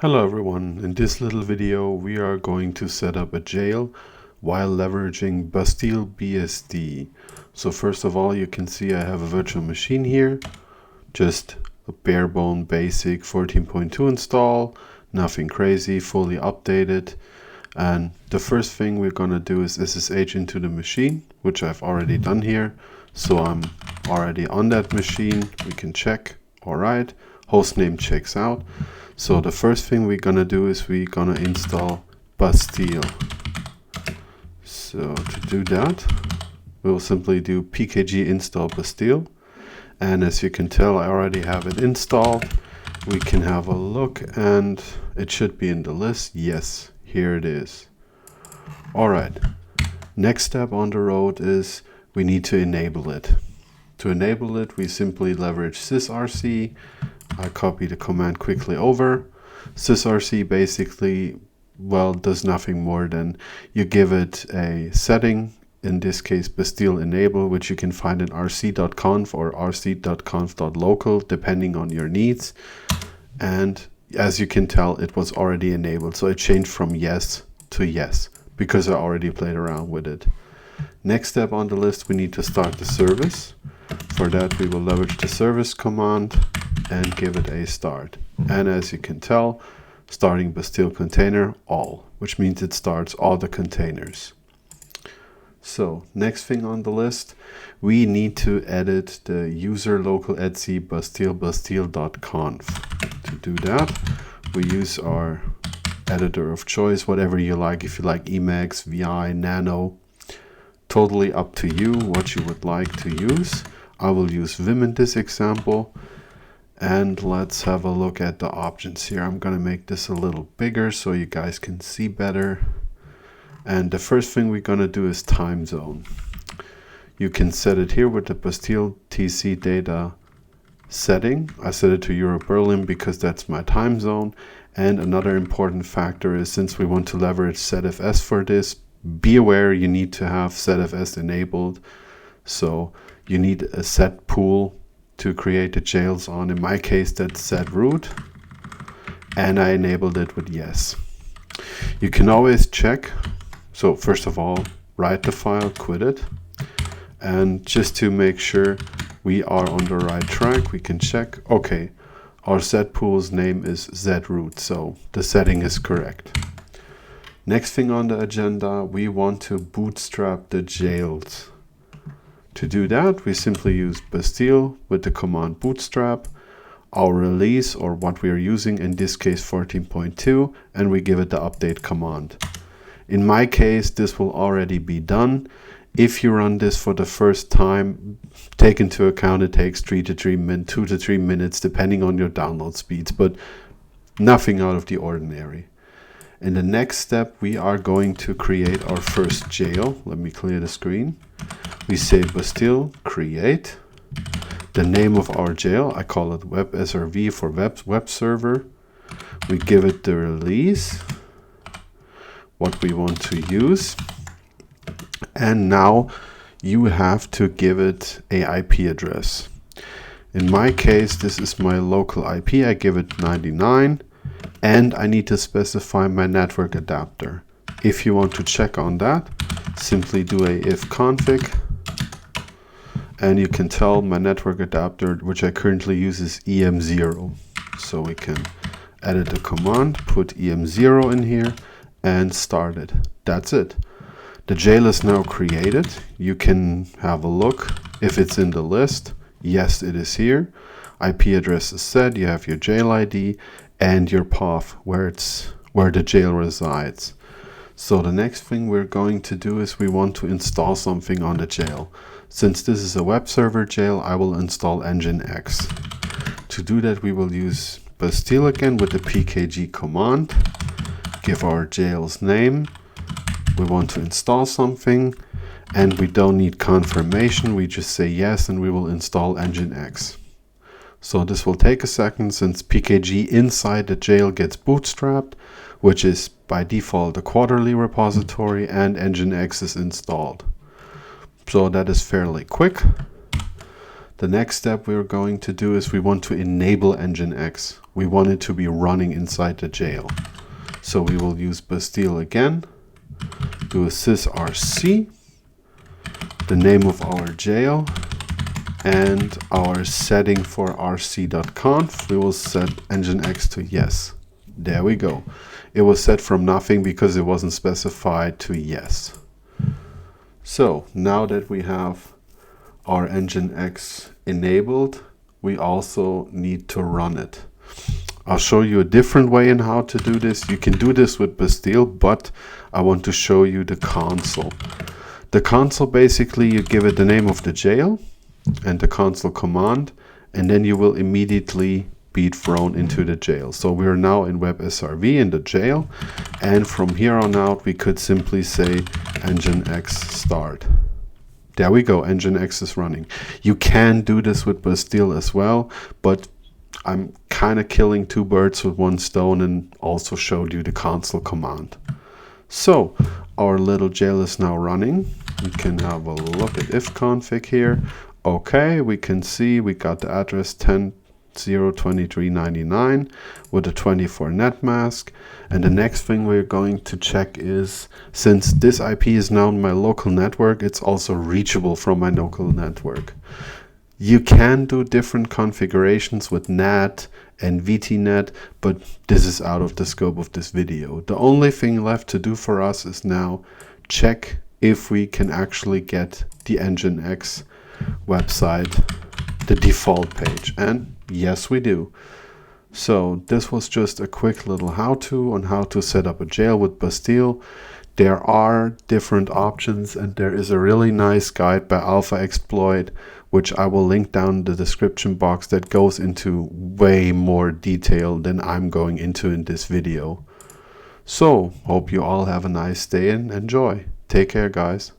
Hello everyone, in this little video we are going to set up a jail while leveraging Bastille BSD. So first of all, you can see I have a virtual machine here, just a bare bone basic 14.2 install, nothing crazy, fully updated. And the first thing we're gonna do is SSH into the machine, which I've already done here. So I'm already on that machine, we can check, alright, hostname checks out. So the first thing we're gonna do is we're gonna install Bastille. So to do that, we'll simply do pkg install Bastille. And as you can tell, I already have it installed. We can have a look and it should be in the list. Yes, here it is. Alright, next step on the road is we need to enable it. To enable it, we simply leverage sysrc. I copy the command quickly over. Sysrc basically, well, does nothing more than you give it a setting, in this case Bastille enable, which you can find in rc.conf or rc.conf.local depending on your needs. And as you can tell, it was already enabled, so it changed from yes to yes because I already played around with it. Next step on the list, we need to start the service. For that we will leverage the service command and give it a start. And as you can tell, starting Bastille container all, which means it starts all the containers. So next thing on the list, we need to edit the user local etc bastille.conf. To do that, we use our editor of choice, whatever you like. If you like Emacs, VI, Nano, totally up to you what you would like to use. I will use Vim in this example. And let's have a look at the options here. I'm going to make this a little bigger so you guys can see better. And the first thing we're going to do is time zone. You can set it here with the Bastille TC data setting. I set it to Europe Berlin because that's my time zone. And another important factor is, since we want to leverage ZFS for this, be aware you need to have ZFS enabled. So you need a set pool to create the jails on. In my case, that's set root, and I enabled it with yes. You can always check. So first of all, write the file, quit it, and just to make sure we are on the right track, we can check, okay, our set pool's name is zroot, so the setting is correct. Next thing on the agenda, we want to bootstrap the jails. To do that, we simply use Bastille with the command bootstrap, our release, or what we are using, in this case 14.2, and we give it the update command. In my case, this will already be done. If you run this for the first time, take into account it takes 2 to 3 minutes depending on your download speeds, but nothing out of the ordinary. In the next step, we are going to create our first jail. Let me clear the screen. We say Bastille create. The name of our jail, I call it WebSRV for web server. We give it the release, what we want to use. And now you have to give it a IP address. In my case, this is my local IP. I give it 99. And I need to specify my network adapter. If you want to check on that, simply do a if config. And you can tell my network adapter, which I currently use, is EM0. So we can edit the command, put EM0 in here, and start it. That's it. The jail is now created. You can have a look if it's in the list. Yes, it is here. IP address is set. You have your jail ID and your path where the jail resides. So the next thing we're going to do is we want to install something on the jail. Since this is a web server jail, I will install Nginx. To do that, we will use Bastille again with the pkg command. Give our jail's name. We want to install something, and we don't need confirmation. We just say yes, and we will install Nginx. So this will take a second, since pkg inside the jail gets bootstrapped, which is by default a quarterly repository, and Nginx is installed. So that is fairly quick. The next step we're going to do is we want to enable Nginx. we want it to be running inside the jail. So we will use Bastille again, do a sysrc, the name of our jail, and our setting for rc.conf. We will set Nginx to yes. There we go. It was set from nothing because it wasn't specified to yes. So now that we have our Nginx enabled, we also need to run it. I'll show you a different way in how to do this. You can do this with Bastille, but I want to show you the console. The console, basically you give it the name of the jail and the console command, and then you will immediately be thrown into the jail. So we're now in WebSRV in the jail, and from here on out we could simply say Nginx start. There we go, Nginx is running. You can do this with Bastille as well, but I'm kind of killing two birds with one stone and also showed you the console command. So our little jail is now running. We can have a look at ifconfig here. Okay, we can see we got the address 10.0.23.99 with a 24 net mask. And the next thing we're going to check is, since this IP is now on my local network, it's also reachable from my local network. You can do different configurations with NAT and VTNet, but this is out of the scope of this video. The only thing left to do for us is now check if we can actually get the Nginx website, the default page, and yes we do. So this was just a quick little how-to on how to set up a jail with Bastille. There are different options, and there is a really nice guide by Alpha Exploit, which I will link down in the description box, that goes into way more detail than I'm going into in this video. So, hope you all have a nice day and enjoy. Take care, guys.